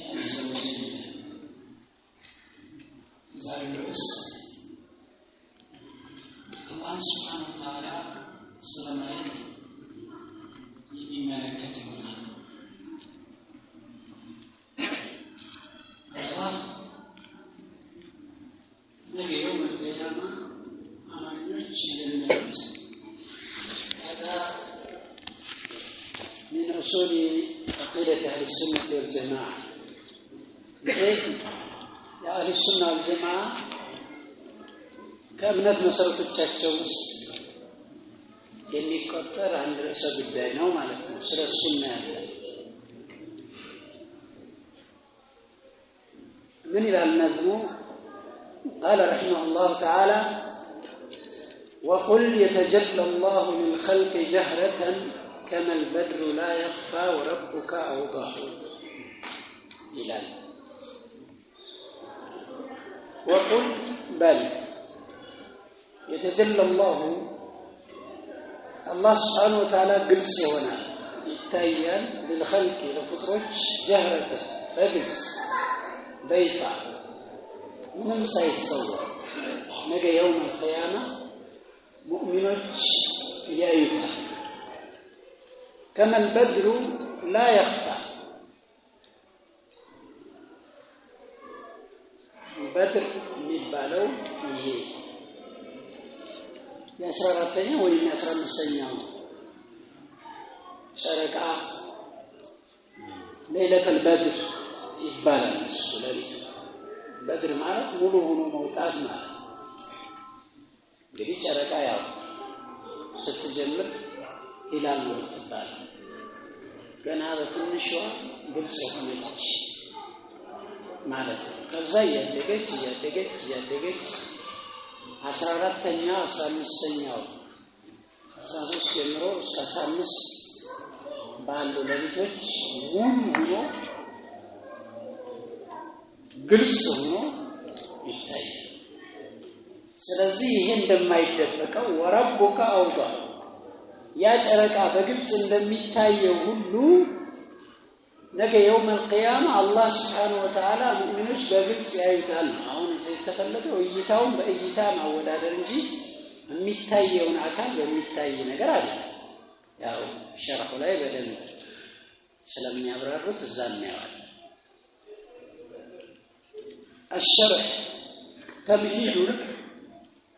عز وجل زارس الله سبحانه وتعالى سلامات يملكتنا الله نجي يوم القيامة أمام نجي للموت هذا من أصول عقيدة أهل السنة والجماعة بحيث يا أهل السنة والجماعة كأمنات مسألة التشوش የሚቆጠር አንድ ርዕሰ ጉዳይ ነው ማለት ነው ስለ ሱና ያለ ምን ይላል ነዝሙ قال رحمه الله تعالى وقل يتجلى الله من خلق جهرة كما البدر لا يخفى وربك أوضح إلى وقل بل يتجلى الله سبحانه وتعالى قلس هنا يتأيّن للخلق لفطرج جهرة بقلس بيفع من سيتصور نجي يوم القيامة مؤمنج يأيتها كما البدر لا يخفى البدر የሚባለው ይሄ የ14ኛ ወይ የ15ኛው ጨረቃ ለይለተል በድር ይባላል ስለዚህ በድር ማለት ሙሉ ሆኖ መውጣት ማለት እንግዲህ ጨረቃ ያው ስትጀምር ይላል ነው ይባላል ገና በትንሿ ግልጽ ሆነች ማለት ነው ከዛ ያደገች 14ኛ 15ኛው 13 ጀምሮ እስከ 15 ባሉ ለሊቶች ሙሉ ሆኖ ግልጽ ሆኖ ይታያል ስለዚህ ይሄ እንደማይደበቀው ወረቡከ አውጣ ያ ጨረቃ በግልጽ እንደሚታየው ሁሉ ነገ يوم القيامة الله سبحانه وتعالى ሙእሚኖች በግልጽ ያዩታል አሁን የተፈለገው እይታውን በእይታ ማወዳደር እንጂ የሚታየውን አካል በሚታይ ነገር አይደለም ያው ሸርሑ ላይ በደንብ ስለሚያብራሩት እዛ ነው الشرح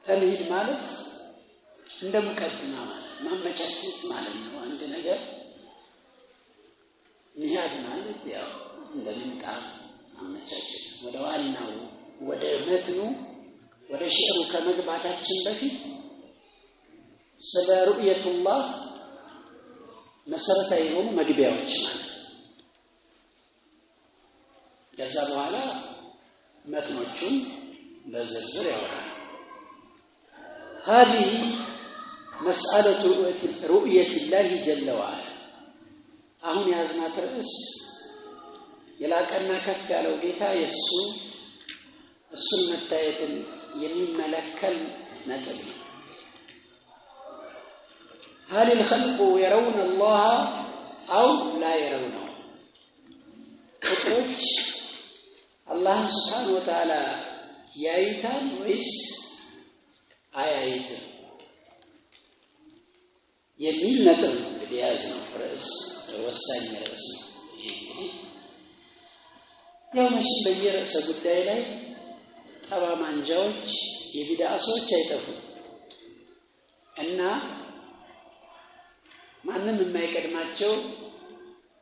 تمهيد ማለት እንደምቀጥና ማለት ማመቻቸት ማለት ነው አንድ ነገር ንያድ ማለት ያው እንደምንጣ ማመቻቸት ወደ ዋናው ወደ መትኑ ወደ ሽሩ ከመግባታችን በፊት ስለ ሩእየቱላህ መሰረታዊ የሆኑ መግቢያዎች ማለት ከዛ በኋላ መትኖቹን በዝርዝር ያወራል هذه مسألة رؤية الله جل وعلا አሁን ያዝናት ርዕስ የላቀና ከፍ ያለው ጌታ እሱን መታየትን የሚመለከል ነጥብ ነው هل الخلق يرون الله أو لا يرونه ፍጥሮች አላህ Subhanahu Wa Ta'ala ያዩታል ወይስ አያዩትም የሚል ነጥብ እንግዲህ ያዝነው ርዕስ ወሳኝ ርዕስ ነው ያው መቼም በየርዕሰ ጉዳይ ላይ ጠባማንጃዎች የቢድዓ ሰዎች አይጠፉም እና ማንም የማይቀድማቸው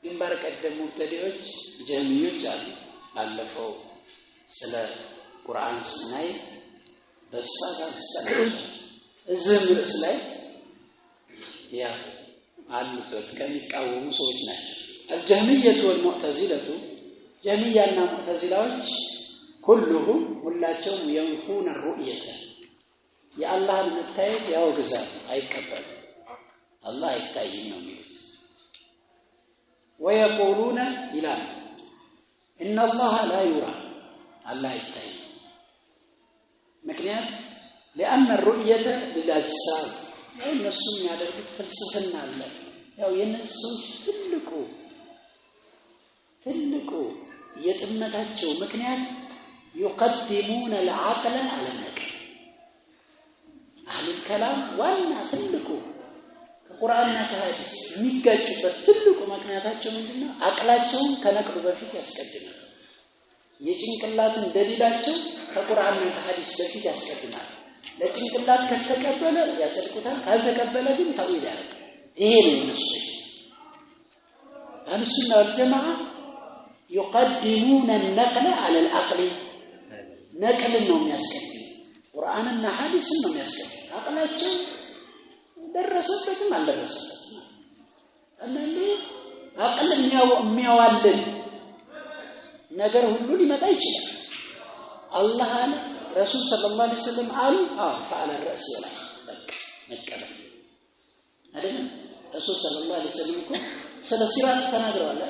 ግንባር ቀደም ሙብተዲዎች ጀሚዮች አሉ ባለፈው ስለ ቁርአን ስናይ በስፋት አስተላልፈናል እዚህ ርዕስ ላይ ያ አሉበት ከሚቃወሙ ሰዎች ናቸው الجهمية والمعتزلة جهمية والمعتزلة كلهم ሁላቸውም ينفون الرؤية يا الله المتايد يا وغزال አይቀበል الله አይታይም ነው የሚሉት ويقولون إلى إن الله لا يرى الله አይታይም ምክንያት لأن الرؤية للأجسام ያው እነሱም ያደርጉት ፍልስፍና አለ ያው የነሱ ትልቁ የጥመታቸው ምክንያት يقدمون العقل على النقل أهل الكلام وانا تلقوا القرآن كهادث የሚጋጩበት ትልቁ ምክንያታቸው ምንድነው አቅላቸውን ከነቅሉ በፊት ያስቀድማል የጭንቅላትን ደሊላቸው ከቁርአንና ከሐዲስ በፊት ያስቀድማል ለጭንቅላት ከተቀበለ ያጸድቁታል ካልተቀበለ ግን ተውሂድ ያደርጋል ይሄ ነው እነሱ አህሉሱና ወልጀማዓ يقدمون النقل على العقل نقل ነው የሚያስቀድም ቁርአንና ሐዲስን ነው የሚያስቀድም አቅላቸው ደረሰበትም አልደረሰበትም አንዴ አቅል የሚያዋልን ነገር ሁሉ ሊመጣ ይችላል አላህ አለ ረሱል ሰለላሁ ዐለይሂ ወሰለም አሉ فعلى الراس ولا በቃ መቀበል አይደለም ረሱል ሰለላሁ ዐለይሂ ወሰለም እኮ ስለ ሲራጥ ተናግረዋል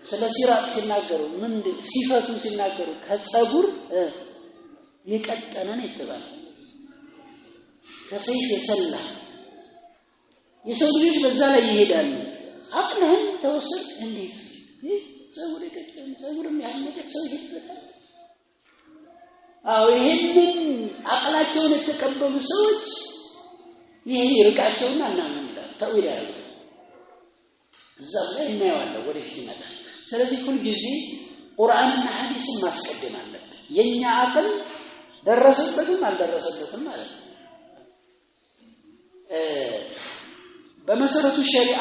ስለ ሲራጥ ሲናገሩ ምን ሲፈቱን ሲናገሩ ከጸጉር የቀጠነን ይተባል ከሰይፍ የሰላ የሰው ልጅ በዛ ላይ ይሄዳል አቅልህን ተወሰድ እንዴት ጸጉር የቀጠነ ጸጉርም ያህመደ ሰው ይሄዳል ይሄንን አቅላቸውን የተቀበሉ ሰዎች ይሄ ይርቃቸውና እናምናለን ተውሂድ ያለው እዛው ላይ እናየዋለን ወደፊት ይመጣል ስለዚህ ሁሉ ጊዜ ቁርአንና ሐዲስን ማስቀደም አለበት የኛ አቅል ደረሰበትም አልደረሰበትም ማለት ነው በመሰረቱ ሸሪዓ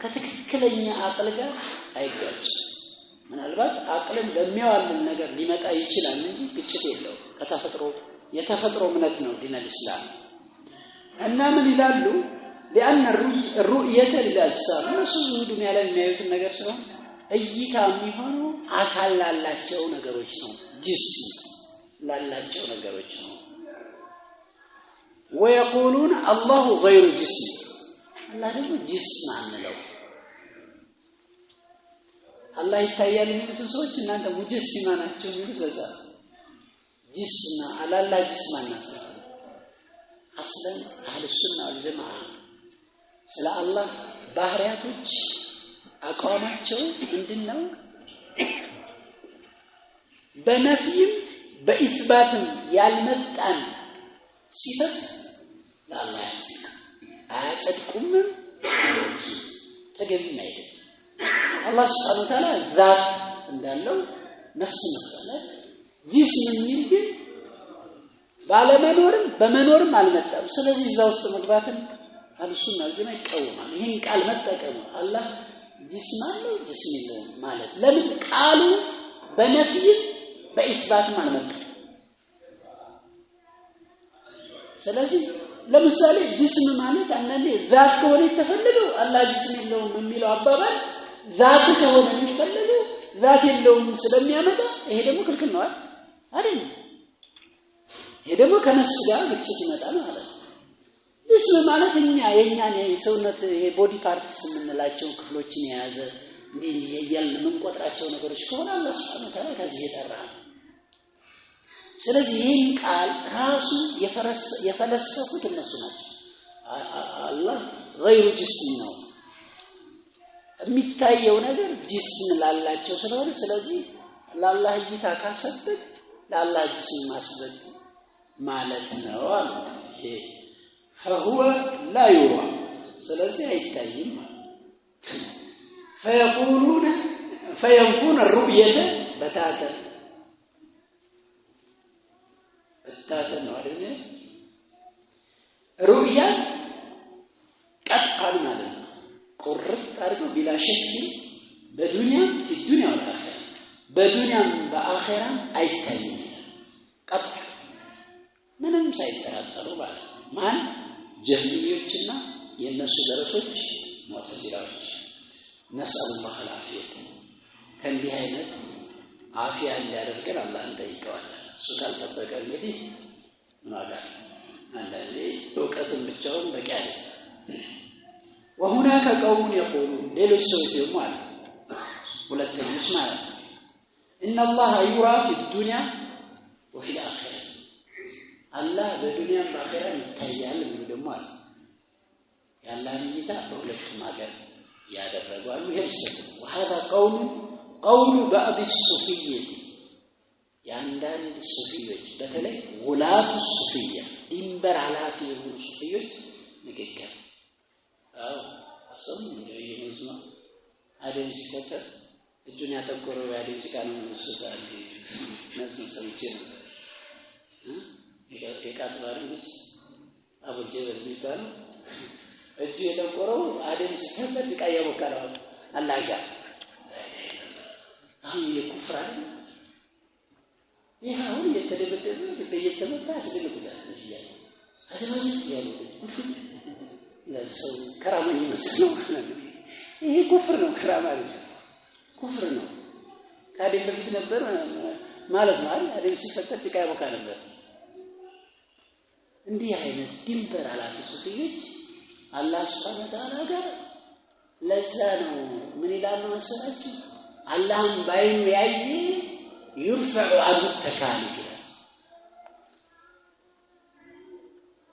ከትክክለኛ አቅል ጋር አይጋጭም ምናልባት አቅልን በሚያዋልን ነገር ሊመጣ ይችላል እንጂ ግጭት የለውም ከተፈጥሮ የተፈጥሮ እምነት ነው ዲን الاسلام እና ምን ይላሉ لأن الرؤية للأجسام መስሉ ዱንያ ላይ የሚያዩት ነገር ስለሆነ እይታ የሚሆነው አካል ላላቸው ነገሮች ነው ጅስም ላላቸው ነገሮች ነው ويقولون الله غير جسم الله ደግሞ ጅስም አንለው አላህ ይታያል የሚሉት ሰዎች እናንተ ሙጀሲማ ናቸው የሚሉት ለዛ ጅስም አላላ ጅስም አናስ አስለን አህሉ ሱና ወልጀማዓ ስለ አላህ ባህሪያቶች አቋማቸው ምንድነው በነፍይም በኢስባትም ያልመጣን ሲፈት ለአላህ አያጸድቁም ተገቢም አይደለም አላህ Subhanahu Wa Ta'ala ዛት እንዳለው ነፍስ ነው ጅስም የሚል ግን ባለመኖርም በመኖርም አልመጣም ስለዚህ እዛው ውስጥ መግባትን አልሱና ግን አይቀውማል ይሄን ቃል መጠቀሙ አላህ ጅስም አለው ጅስም ነው ማለት ለምን ቃሉ በነፍይ በኢስባትም አልመጣም ስለዚህ ለምሳሌ ጅስም ማለት አንዴ ዛት ከሆነ የተፈለገው አላህ ጅስም የለውም የሚለው አባባል ዛት ከሆነ የሚፈልገው ዛት የለውም ስለሚያመጣ ይሄ ደግሞ ክልክል ነው አይደል ይሄ ደግሞ ከነፍስ ጋር ግጭት ይመጣል ማለት ነው ጅስም ማለት የኛን የሰውነት የቦዲ ፓርትስ የምንላቸው ክፍሎችን የያዘ እንዲህ የያልን የምንቆጥራቸው ነገሮች ከሆነ አላህ Subhanahu Wa Ta'ala ከዚህ የጠራ ስለዚህ ይህን ቃል ራሱ የፈለሰፉት እነሱ ናቸው አላህ غير جسم ነው የሚታየው ነገር ጅስም ላላቸው ስለሆነ ስለዚህ ለአላህ እይታ ካሰበት ለአላህ ጅስም ማስበድ ማለት ነው ይሄ فهو لا يرى ስለዚህ አይታይም فينفون الرؤية بتاتا ነው አይደል ሩያ ቀጥታ ማለት ነው ቁርጥ አድርገው ቢላ ሸክ በዱንያ ወላኺራ በዱንያም በአኺራም አይታይም ቀጥታ ምንም ሳይጠራጠሩ ማለት ማን ጀህሚዮችና የነሱ ደረሶች ሙዕተዚላዎች ነስአሉላህ አልዓፊየት ከእንዲህ አይነት አፊያ እንዲያደርገን አላህ እንጠይቀዋለን እሱ ካልጠበቀ እንግዲህ ማለት አንዳንዴ እውቀትን ብቻውን በቂ አይደለም وهناك قوم يقولون ሌሎች ሰዎች ደግሞ አሉ ሁለተኞች ማለት ان الله يرى في الدنيا وفي الاخره الله በዱንያም በአኺራም ይታያል ብሎ ደግሞ አለ ያላህን እይታ በሁለቱም ሀገር ያደረጋሉ ይሄ ይሰጥ وهذا قول قول بعض الصوفية የአንዳንድ ሱፊዮች በተለይ ወላቱ ሱፊያ ድንበር ኃላፊ የሆኑ ሱፊዮች ንግግር አሰሙ እንደየነዝማ አደም ሲፈጠር እጁን ያተኮረው ያደም ሲቃኑ መስጣል ነዝም ሰምቼ ነው የቃጥባሪዎች አቡጀበል ቢባል እጁ የተቆረው አደም ሲፈጠር ሲቃያ ወከራው አላህ ጋር አሁን የኩፍራን ይሄ አሁን የተደበደበ በየተመታ አስደልኩታል ይላል አዘማጅ ያሉ ለሰው ከራማ ይመስለው ይሄ ኩፍር ነው ከራማ አይደለም ኩፍር ነው ታዲያ በፊት ነበር ማለት ነው አይደል ሲፈጠር ጭቃ ያቦካ ነበር እንዲህ አይነት ድንበር ኃላፊ ሱፊዮች አላህ Subhanahu Wa Ta'ala ጋር ለዛ ነው ምን ይላል መሰላችሁ አላህን ባይን ያይ يرفع عنه التكاليف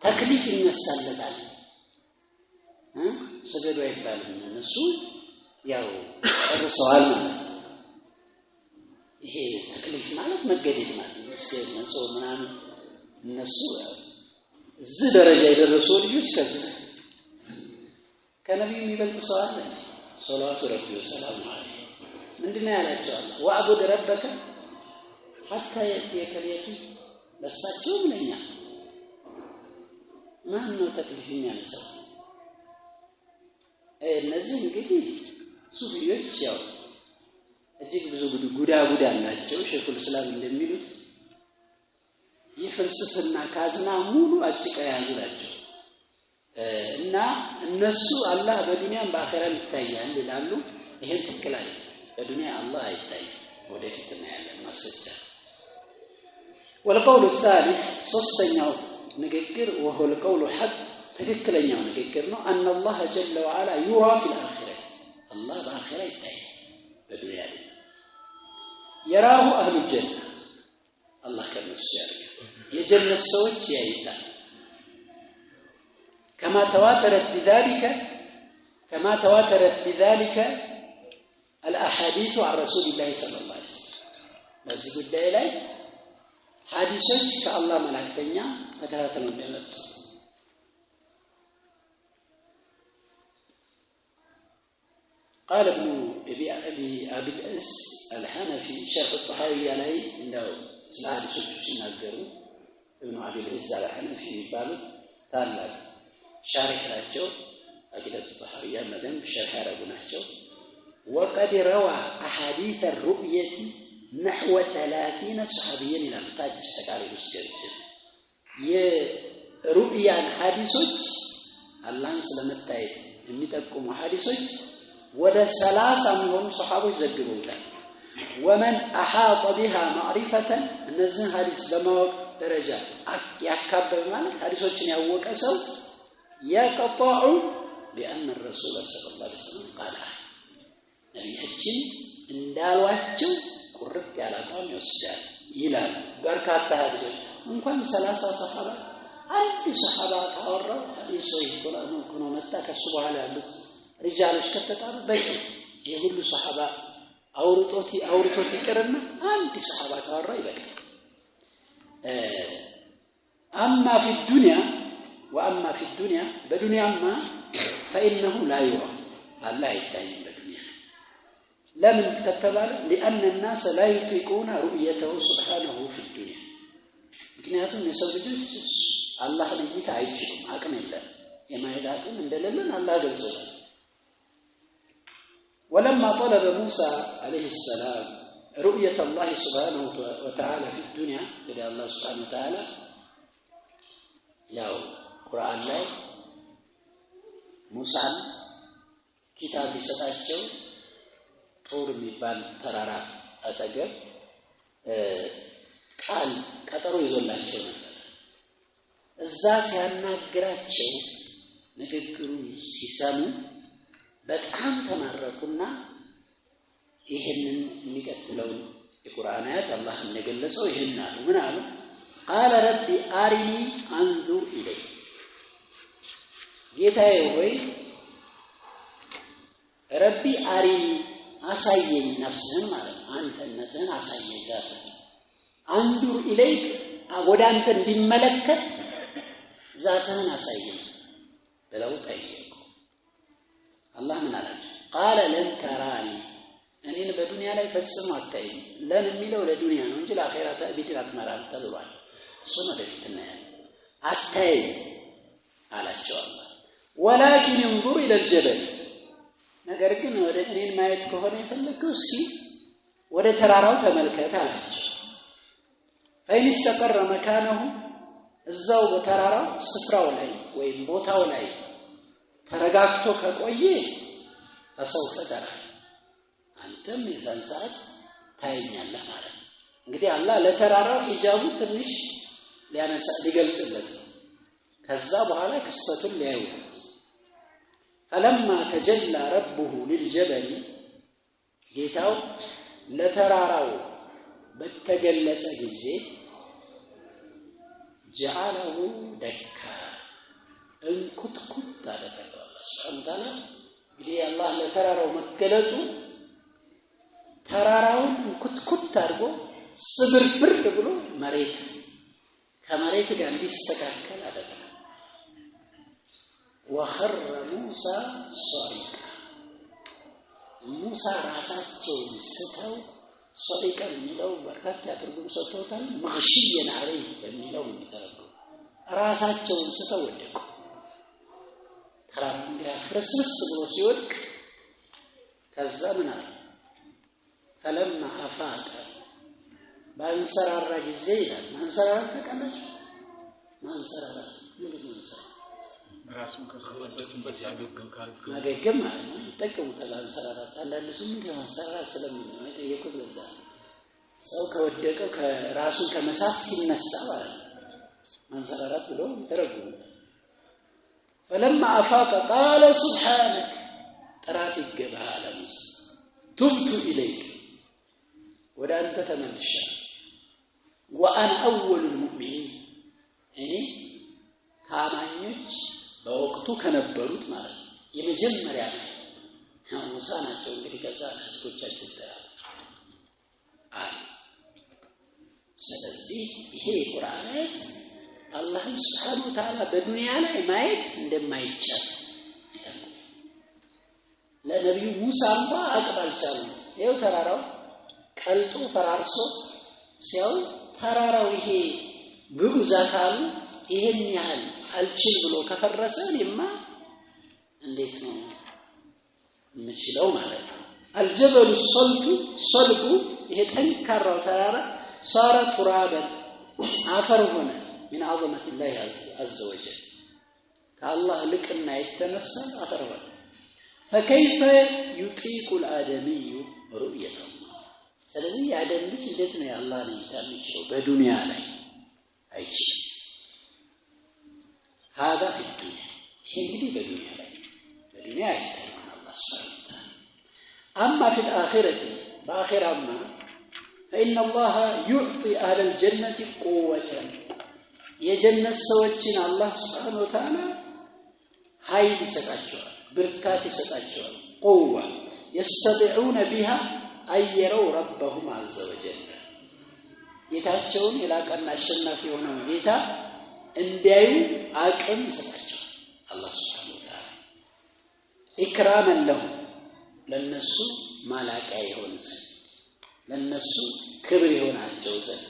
تكليف ينسلታል ሰገዱ አይባልም እነሱ ያው ጨርሰዋል ይሄ ተክሊፍ ማለት መገደድ ማለት ነው እስከ ሰው ምናምን እነሱ እዚህ ደረጃ የደረሱ ልጆች ከነብዩ የሚበልጥ ሰው አለ ሶላቱ ረቢ ወሰላሙ ዐለይሂ ምንድነው ያላቸው አላህ ወአቡድ ረበከ حتى يأتيك اليقين በሳቸው ምንኛ ማን ነው ተክሊፍ የሚያነሳው እነዚህ እንግዲህ ሱፊዮች ያው እዚህ ብዙ ጉዳ አላቸው ሼኹል እስላም እንደሚሉት የፍልስፍና ካዝና ሙሉ አጭቃ ያዙላቸው እና እነሱ አላህ በዱንያም በአኺራም ይታያል ይላሉ ይሄን ትክክል አይደለም በዱንያ አላህ አይታይም ወደፊት ነው ያለው ማስረጃ والقول الثالث ሶስተኛው ንግግር وهو القول حق ትክክለኛው ንግግር ነው ان الله جل وعلا يرى في الاخره الله باخره ይታያል በዱንያ ላይ يراه اهل الجنه الله ከነሱ ያርግ የጀነት ሰዎች ያይታል كما تواترت بذلك الاحاديث عن رسول الله صلى الله عليه وسلم በዚህ ጉዳይ ላይ ሐዲሶች ከአላህ መላእክተኛ ተከታተለው እንደመጡ قال ابن ابي العز الحنفي شيخ الطحاوي عليه እንደው ስለ ሐዲሶች ሲናገሩ ابن ابي العز الحنفي ይባላል ታላቅ ሻሪህ ናቸው አቂዳቱ الطحاوية መደም ሸርህ ያደረጉ ናቸው وقد روى احاديث الرؤيه نحو 30 صحابيين الى التاج تقارير السيرت የሩእያን ሐዲሶች አላህን ስለመታየት የሚጠቁሙ ሐዲሶች ወደ 30 የሚሆኑ ሱሐቦች ዘግበውታል ومن احاط بها معرفه እነዚህ ሐዲስ በማወቅ ደረጃ ያካበበ ማለት ሐዲሶችን ያወቀ ሰው يقطع بان الرسول صلى الله عليه وسلم قال ነብያችን እንዳሏቸው ቁርጥ ያላጣው ይወስዳል ይላል በርካታ ሐዲሶች እንኳን 30 ሱሐባ አንድ ሱሐባ ካወራው ሐዲስ ይቆላል ነው መጣ ከሱ በኋላ ያሉት ሪጃሎች ከተጣሩ በቂ የሁሉ ሱሐባ አውርቶት ይቀርና አንድ ሱሐባ ካወራ ይበቃል اما في الدنيا واما في الدنيا بدنيا ما فانه لا يرى الله يتعين بالدنيا لمن كتبال لان الناس لا يطيقون رؤيته سبحانه في الدنيا ምክንያቱም የሰው ልጆች አላህ ለይታ አይችሉም አቅም የለም የማየት አቅም እንደሌለን አላህ ገልጿል ولما طلب موسى عليه السلام رؤية الله سبحانه وتعالى في الدنيا إلى الله سبحانه وتعالى ያው ቁርአን ላይ ሙሳ ኪታብ ይሰጣቸው ጦር የሚባል ተራራ አጠገብ ቃል ቀጠሮ ይዞላቸው ነበር እዛ ሲያናግራቸው ንግግሩን ሲሰሙ በጣም ተማረኩና ይሄንን የሚቀጥለው የቁርአን አያት አላህ እንደገለጸው ይሄን አሉ ምን አሉ قال ربي أرني أنظر إليك ጌታዬ ሆይ ረቢ አሪኒ አሳየኝ ነፍስህን ማለት አንተነትህን አሳየኝ ዛት አንዱር ኢለይክ ወደ አንተ እንዲመለከት ዛትህን አሳየኝ ብለው ጠየቁ። አላህ ምን አላቸው? ቃለ ለን ተራኒ እኔን በዱንያ ላይ ፈጽሞ አታይኝ። ለን የሚለው ለዱንያ ነው እንጂ ለአኺራ ቢድን አትመራም ተብሏል። እሱን ወደፊት እናያለን። አታይኝ አላቸው አላህ። ወላኪን እንዙር ኢለል ጀበል ነገር ግን ወደ እኔን ማየት ከሆነ የፈለግከው እስኪ ወደ ተራራው ተመልከት አላቸው። ፈኢን ኢስተቀረ መካነሁ እዛው በተራራው ስፍራው ላይ ወይም ቦታው ላይ ተረጋግቶ ከቆየ ፈሰውፈ ተራኒ አንተም የዛን ሰዓት ታየኛለህ ማለት ነው። እንግዲህ አላህ ለተራራው ሂጃቡ ትንሽ ሊገልጽለት ነው። ከዛ በኋላ ክስተቱን ሊያዩ فلما تجلى ربه للجبل ጌታው ለተራራው በተገለጸ ጊዜ جعله دكا እንኩትኩት አደረገው አላህ ሱብሓነሁ ወተዓላ። እንግዲህ አላህ ለተራራው መገለጡ ተራራውን እንኩትኩት አድርጎ ስብርብር ብሎ መሬት ከመሬት ጋር እንዲስተካከል አደረገ። وخر موسى صعقا موسى ራሳቸውን ስተው صعقا የሚለው በርካታ ትርጉም ሰጥተውታል። مغشيا عليه በሚለው እንዲተረጎም ራሳቸውን ስተው ወደቁ። ተራራው ፍርስርስ ብሎ ሲወድቅ ከዛ ምን አለ? فلما أفاق በአንሰራራ ጊዜ ይላል። ማንሰራራ ተቀመጠ ማንሰራራ ምንድን ነው ማንሰራራ? ራሱን ከሰበበት ያገገም ካገገም ማለት ነው። ተጠቅሙታል አንሰራራት አንዳንድ ሰው ምን ማንሰራራት ስለሚለው የቁጥ ለዛ ሰው ከወደቀ ከራሱን ከመሳት ሲነሳ ማለት ነው ማንሰራራት ብሎ ተረጉሙታል። فلما أفاق قال سبحانك ጥራት ይገባህ አለ ሙሳ تبت إليك ወደ አንተ ተመልሻለሁ وأنا أول المؤمنين እኔ ታማኞች በወቅቱ ከነበሩት ማለት ነው የመጀመሪያ ነው ሙሳ ናቸው። እንግዲህ ከዛ ህዝቦቻችን ስለዚህ ይሄ ቁርአን አላህ ሱብሓነሁ ወተዓላ በዱንያ ላይ ማየት እንደማይቻል ለነብዩ ሙሳ እንኳን አቅባልቻሉ። ይሄው ተራራው ቀልጦ ፈራርሶ ሲያው ተራራው ይሄ ግሩዛ ካሉ ይሄን ያህል አልችል ብሎ ከፈረሰ እኔማ እንዴት ነው የምችለው ማለት ነው። አልጀበሉ ሰልቡ ይሄ ጠንካራው ተራራ صار ترابا አፈር ሆነ من عظمة الله عز وجل ከአላህ ልቅና የተነሳ አፈር ሆነ። فكيف يطيق الآدمي رؤيته ስለዚህ የአደም ልጅ እንዴት ነው የአላህን እይታ የሚችለው በዱንያ ላይ አይችልም። هذا في الدنيا እንግዲህ በዱንያ ላይ በዱንያ አይታይም አላህ Subhanahu Wa Ta'ala። أما في الآخرة በአኺራማ فإن الله يعطي أهل الجنة قوة የጀነት ሰዎችን አላህ Subhanahu Wa Ta'ala ኃይል ይሰጣቸዋል ብርታት ይሰጣቸዋል። قوة يستطيعون بها أن يروا ربهم عز وجل ጌታቸውን የላቀና አሸናፊ የሆነው ጌታ እንዲያዩ አቅም ይሰጣቸዋል አላህ Subhanahu Wa Ta'ala። ኢክራመን ለሁም ለነሱ ማላቂያ ይሆን ዘንድ ለነሱ ክብር ይሆናቸው ዘንድ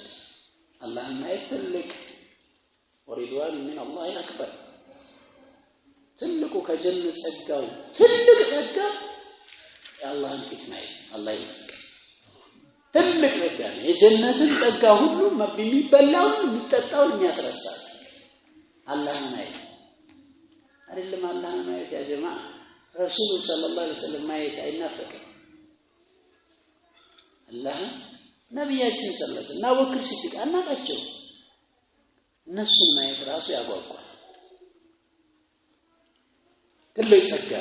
አላህ ማይፈልግ ወሪድዋን ምን አላህ አክበር ትልቁ ከጀነት ጸጋው ትልቅ ጸጋ የአላህን ፍቅር አላህ ይመስገን ትልቅ ጸጋ ነው። የጀነትን ጸጋ ሁሉ የሚበላው የሚጠጣው የሚያስረሳ አላህ ማየት አይደለም። አላህ ማየት ያ ጀማዓ ረሱል ሰለላሁ ዐለይሂ ወሰለም ማየት አይናፈቅም። አላህ ነብያችን ሰለላሁ ዐለይሂ ወሰለም ወክር ሲጥቅ አናቃቸው እነሱን ማየት ራሱ ያጓጓል። ትልቅ ጸጋ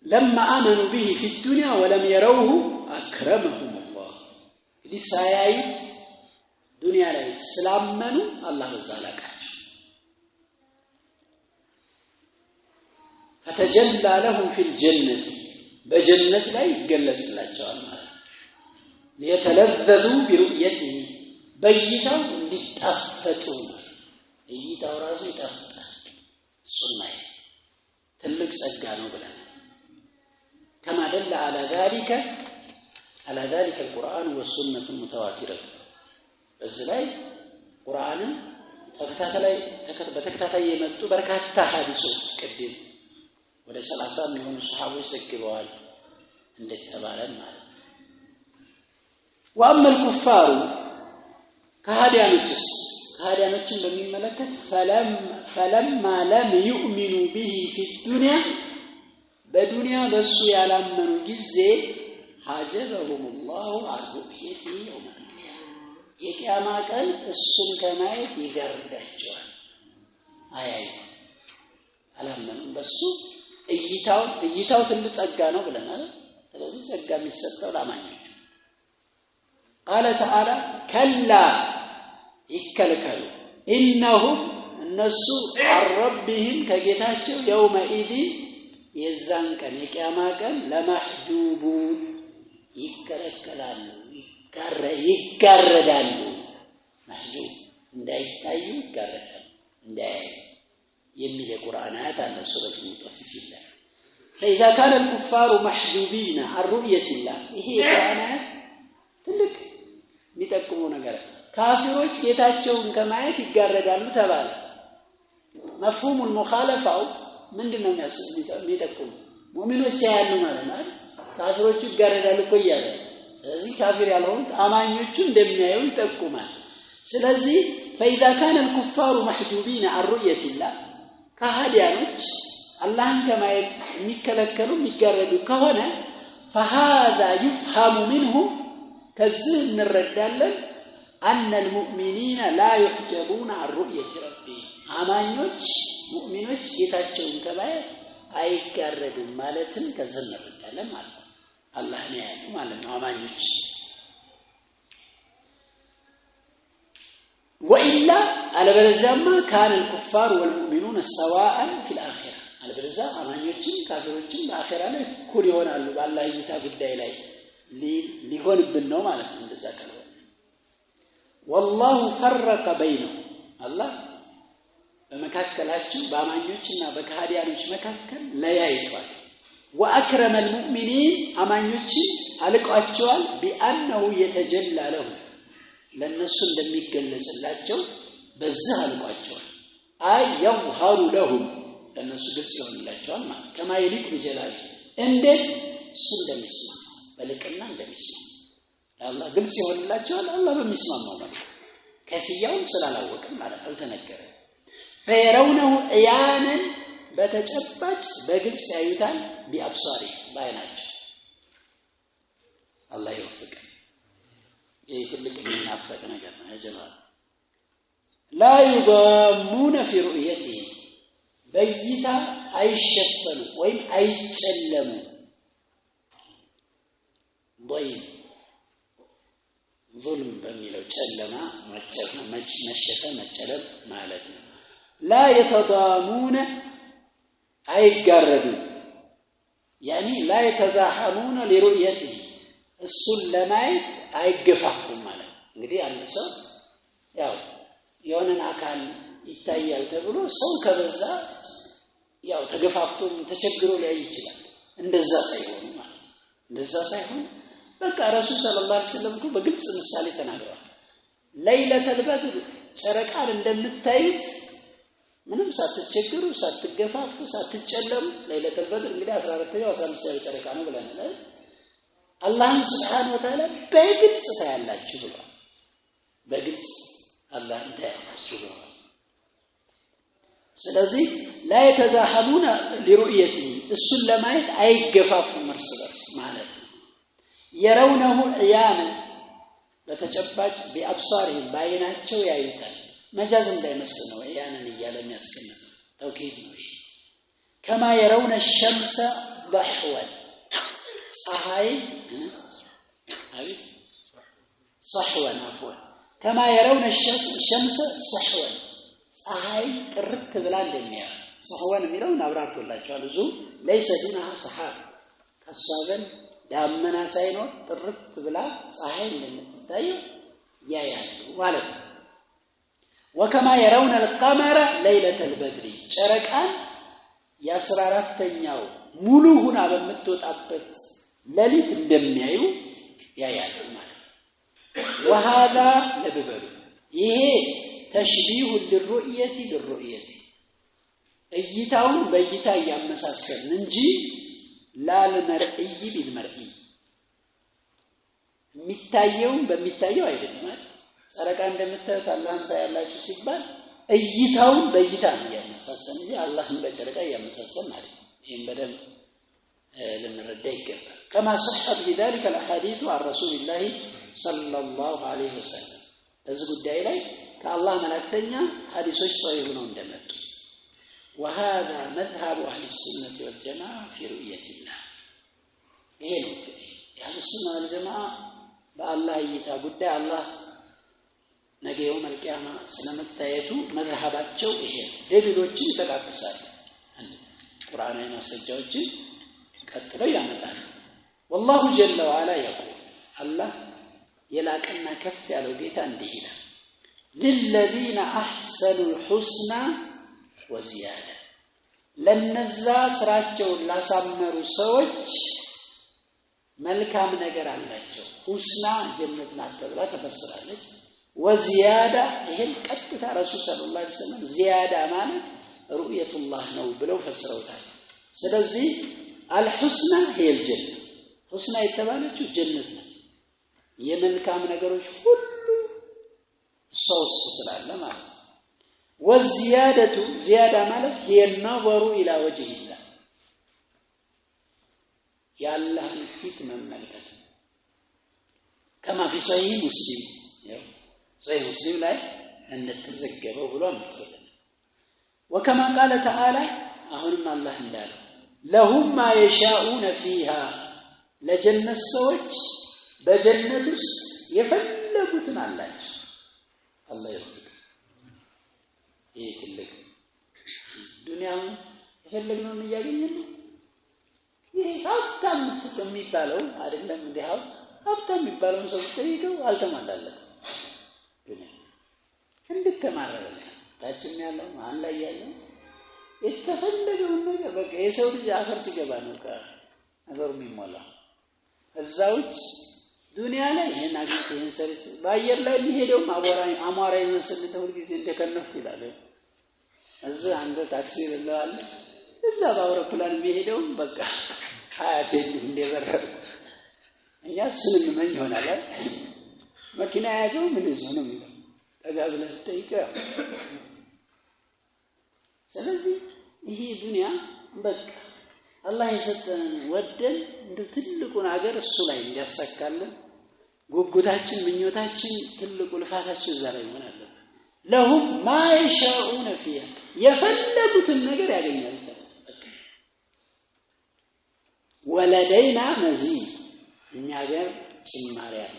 لما آمنوا به في الدنيا ولم يروه أكرمهم الله لساياي دنيا ላይ ስላመኑ አላህ ዘላቃቸው فتجلى لهم في الجنة በጀነት ላይ ይገለጽላቸዋል ማለት ነው። የተለዘዙ ቢሩእየቲሂ በእይታው እንዲጣፈጡ እይታው ራሱ ይጣፍጣል። እሱን ማየት ትልቅ ጸጋ ነው ብለናል። كما دل على ذلك القرآن والسنة المتواترة በዚህ ላይ ቁርአንን በተከታታይ የመጡ በርካታ ሐዲሶች ቅድም ወደ 30 የሚሆኑ ሱሐቦች ዘግበዋል እንደተባለን ማለት ነው። وأما الكفار ከሃዲያኖችን በሚመለከት فلما لم يؤمنوا به في الدنيا በዱንያ በሱ ያላመኑ ጊዜ حجبهم الله عن رؤيته يوم القيامة የቂያማ ቀን እሱን ከማየት ይጋርዳቸዋል። አያይ አላመኑም። በሱ እይታው ትልቅ ጸጋ ነው ብለናል። ስለዚህ ጸጋ የሚሰጠው ለአማኞች قال تعالى كلا ይከለከሉ إنهم እነሱ عن ربهم ከጌታቸው يومئذ የዛን ቀን የቂያማ ቀን ለማህጁቡን ይከለከላሉ ይጋረዳሉ። ማህጁብ እንዳይታዩ ይጋረዳሉ እንዳይ የሚል የቁርአን አያት አለ ሱረቱ ሙጠፊፊን ላይ فإذا كان الكفار محجوبين عن رؤية الله ይሄ የቁርአን አያት ትልቅ የሚጠቁመው ነገር ካፊሮች ጌታቸውን ከማየት ይጋረዳሉ ተባለ። مفهوم المخالفة ምንድነው የሚጠቁመው? ሙእሚኖች ያያሉ ማለት ነው። ካፊሮች ይጋረዳሉ እኮ እያለ ስለዚህ ካፊር ያልሆኑት አማኞቹ እንደሚያዩ ይጠቁማል። ስለዚህ فإذا كان الكفار محجوبين عن رؤية الله ከሃዲያኖች አላህን ከማየት የሚከለከሉ የሚጋረዱ ከሆነ فهذا يفهم منه ከዚህ እንረዳለን أن المؤمنين لا يحجبون عن رؤية ربهم አማኞች ሙእሚኖች ጌታቸውን ከማየት አይጋረዱም ማለትን ከዚህ እንረዳለን ማለት ነው። አላህን ያያሉ ማለት ነው አማኞች። وإلا አለበለዚያማ كان الكفار والمؤمنون سواء في الآخرة አለበለዚያ አማኞችም ካፊሮችም በአኺራ ላይ እኩል ይሆናሉ በአላህ እይታ ጉዳይ ላይ ሊሆንብን ነው ማለት ነው። እንደዛ ካልሆነ والله فرق بينهم الله በመካከላቸው በአማኞችና በካህዲያኖች መካከል ለያይቷል። وأكرم المؤمنين አማኞችን አልቋቸዋል بأنه يتجلى لهم ለነሱ እንደሚገለጽላቸው በዚህ አልቋቸዋል። አይ يظهر لهم ለነሱ ግልጽ ይሆንላቸዋል ማለት كما يليق بجلاله እንዴት እሱ እንደሚስማማ በልቅና እንደሚስማማ አላህ ግልጽ ይሆንላቸዋል። አላህ በሚስማማው ማለት ከፍያውን ስላላወቅን ማለት አልተነገረም። فيرونه عيانا በተጨባጭ በግልጽ ያዩታል بأبصاره ባይናቸው አላህ ይወፍቅ። ይሄ ትልቅ የሚናፈቅ ነገር ነው ጀማዓ። لا يضامون في رؤيته በእይታ አይሸፈኑ ወይም አይጨለሙ። ضيم ظلم በሚለው ጨለማ መሸፈን መጨለም ማለት ነው። لا يتضامون አይጋረዱ يعني لا يتزاحمون لرؤيته እሱን ለማየት አይገፋፉም ማለት ነው። እንግዲህ አንድ ሰው ያው የሆነን አካል ይታያል ተብሎ ሰው ከበዛ ያው ተገፋፍቶም ተቸግሮ ላይ ይችላል። እንደዛ ሳይሆን ማለት እንደዛ ሳይሆን በቃ ረሱል ሰለላሁ ዐለይሂ ወሰለም በግልጽ ምሳሌ ተናግረዋል። ለይለተል በድር ጨረቃን እንደምታዩት ምንም ሳትቸገሩ ሳትገፋፉ ሳትጨለሙ ለይለተል በድር እንግዲህ 14ኛው 15ኛው ጨረቃ ነው ብለናል። አላህ Subhanahu Wa Ta'ala በግልጽ ታያላችሁ ብሏል። በግልጽ አላህን ታያላችሁ ብሏል። ስለዚህ لا يتزاحمون لرؤيته እሱን ለማየት አይገፋፉም እርስ በርስ ማለት ነው። يرونه عيانا በተጨባጭ بأبصارهم ባይናቸው ያዩታል። መጃዝ እንዳይመስል ነው ያንን እያለ የሚያስቀምጥ ተውኪድ ነው ይሄ። كما يرون الشمس ضحوا ፀሐይ አቤት صحوا عفوا كما يرون الشمس صحوا ፀሐይ ጥርት ብላ እንደሚያዩ صحوا የሚለውን አብራርቶላችኋል። ብዙ ليس دونها سحاب እሷን ዳመና ሳይኖር ጥርት ብላ ፀሐይ እንደምትታየው ያያሉ ማለት ነው። وكما يرون القمر ليلة البدر ጨረቃን የ14ኛው ሙሉ ሆና በመትወጣበት ሌሊት እንደሚያዩ ያያሉ ማለት ነው። وهذا ለብበሉ ይሄ ተሽቢሁ ለሩእየቲ ለሩእየቲ እይታውን በእይታ ያመሳሰልን እንጂ ላልመርዒ ቢልመርዒ የሚታየው በሚታየው አይደለም። ጨረቃ እንደምታዩት አላህን ታያላችሁ ሲባል እይታውን በእይታ ነው ያመሳሰልን እንጂ አላህን በጨረቃ ያመሳሰልን አይደለም። ይሄን በደንብ ልንረዳ ይገባል። كما صحت بذلك الاحاديث عن رسول الله صلى الله عليه وسلم በዚህ ጉዳይ ላይ ከአላህ መላእክተኛ ሐዲሶች ሷሂህ ነው እንደመጡ وهذا مذهب اهل السنه والجماعه في رؤيه الله ይሄ ነው የአህሉ ሱና ወልጀማዓ በአላህ እይታ ጉዳይ አላህ ነገ የውም አልቂያማ ስለመታየቱ መዝሐባቸው ይሄ ደሊሎችን ይጠቃቅሳሉ። ቁርአናዊ ማስረጃዎችን ቀጥለው ያመጣሉ። والله جل وعلا يقول الله የላቀና ከፍ ያለው ጌታ እንዲህ ይላል للذين احسنوا الحسنى وزياده ለነዛ ስራቸውን ላሳመሩ ሰዎች መልካም ነገር አላቸው። ሁስና ጀነት ናት ተብላ ተፈስራለች። ወዚያዳ ይሄን ቀጥታ ረሱል ሰለላሁ ዐለይሂ ወሰለም ዚያዳ ማለት ሩእየቱላህ ነው ብለው ፈስረውታል። ስለዚህ አልሁስና ሄል ጀነት ሁስና የተባለችው ጀነት ነው። የመልካም ነገሮች ሁሉ ሶስት ስላለ ማለት ነው። ወዚያደቱ ዚያዳ ማለት የነظሩ ኢላ ወጅሂላህ ያላህን ፊት መመልከት كما في صحيح مسلم صحيح مسلم ላይ እንደተዘገበው ብሎ አምጥቷል። وكما قال تعالى አሁንም አላህ እንዳለው لهم ما يشاءون فيها ለጀነት ሰዎች በጀነት ውስጥ የፈለጉትን አላቸው። አላህ ይርዳ። ይሄ ትልቅ ዱንያው የፈለግነውን እያገኘን ይሄ ሀብታም የሚባለው አይደለም እንዲያው ሀብታም የሚባለው ሰው ጠይቀው አልተሟላለም። እንድትማረረ ታችን ያለው ማን ላይ ያለው የተፈለገው ነገር በቃ የሰው ልጅ አፈር ሲገባ ነው ነገሩ የሚሞላው። እዛውች ዱንያ ላይ ይሄን አግኝቶ ይሄን ሰርቶ በአየር ላይ የሚሄደው አሟራ ይመስል ሁሉ ጊዜ እንደከነፍ ይላል። እዛ አንተ ታክሲ ይላል እዛ በአውሮፕላን የሚሄደው በቃ ሀያቴ እንደበረረ እኛ ስምን ምን ይሆናል መኪና ያዘው ምን ይዞ ነው የሚለው ተጋብለ ጠይቀው። ስለዚህ ይሄ ዱንያ በቃ አላህ የሰጠን ወደን እንደ ትልቁን ሀገር እሱ ላይ እንዲያሳካልን ጉጉታችን ምኞታችን ትልቁ ልፋታችን እዛ ላይ ይሆናል። ለሁም ማ ይሻኡነ ፊሃ የፈለጉትን ነገር ያገኛሉ። ወለደይና መዚድ እኛ ጋር ጭማሪ አለ።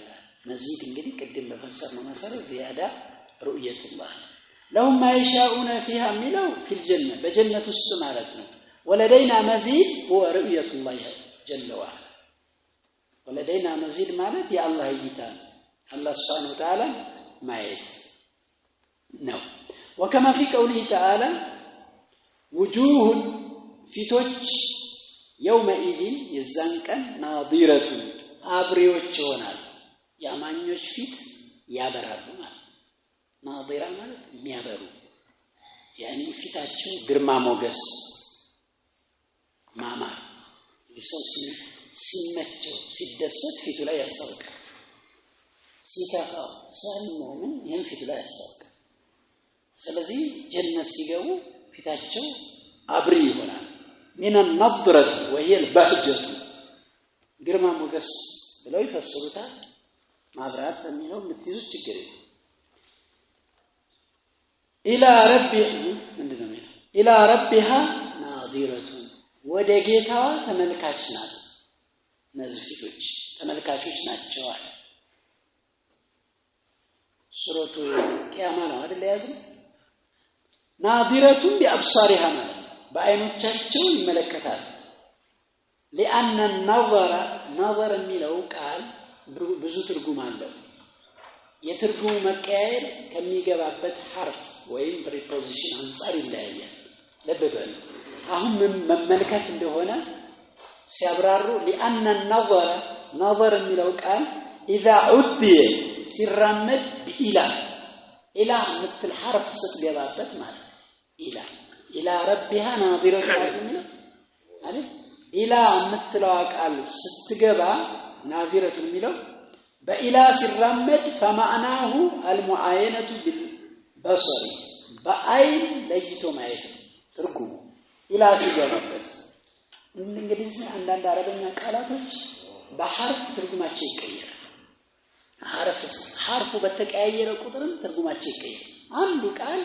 መዚድ እንግዲህ ቅድም በፈሰርነው መሰረት ዚያዳ ሩእየቱላህ ለሁም ማ ይሻኡነ ፊሃ ሚለው في الجنة በጀነት ውስጥ ማለት ነው። ولدينا مزيد هو رؤية الله جل وعلا. ولدينا مزيد ማለት የአላህ እይታ الله سبحانه وتعالى ማየት ነው። وكما في قوله تعالى وجوه ፊቶች يومئذ የዛን ቀን ናዲረቱ አብሪዎች ይሆናል። ያማኞች ፊት ያበራሉ ማለት ናዲራ ማለት የሚያበሩ ያኒ ፊታቸው ግርማ ሞገስ ማማር ሰው ሲመቸው ሲደሰት ፊቱ ላይ ያስታውቃል። ሲከፋው ሳይሞምን ይሄን ፊቱ ላይ ያስታውቃል። ስለዚህ ጀነት ሲገቡ ፊታቸው አብሪ ይሆናል። من النضرة وهي البهجة ግርማ ሞገስ ብለው ይፈስሩታል። ማብራት በሚለው ምትይዙት ችግር የለም። ኢላ ረቢህ እንደዚህ ነው። ኢላ ረቢሃ ናዲረቱ ወደ ጌታዋ ተመልካች ናት። እነዚህ ፊቶች ተመልካቾች ናቸው አለ። ሱረቱ ቂያማ ነው አይደል ያዘው። ናዲረቱ ቢአብሳሪሃ ማለት በአይኖቻቸው ይመለከታል። لأن النظر የሚለው ቃል ብዙ ትርጉም አለው የትርጉሙ መቀያየር ከሚገባበት ሐርፍ ወይም ፕሪፖዚሽን አንፃር ይለያያል ለበበል አሁን መመልከት እንደሆነ ሲያብራሩ لأن النظر የሚለው ቃል إذا عدي ሲራመድ بإلى إلى مثل حرف ስትገባበት ማለት إلى ربها ناظرة አይደል إلى مثلዋ ቃል ስትገባ ناظرة የሚለው بإلى ሲራመድ فمعناه المعاينة بالبصر በአይን ለይቶ ማየት ትርጉሙ إلى ሲገባበት እንግዲህ አንዳንድ አረበኛ ቃላቶች በሐርፍ ትርጉማቸው ይቀየራል ሐርፉ በተቀያየረ ቁጥርም ትርጉማቸው ይቀየራል አንዱ ቃል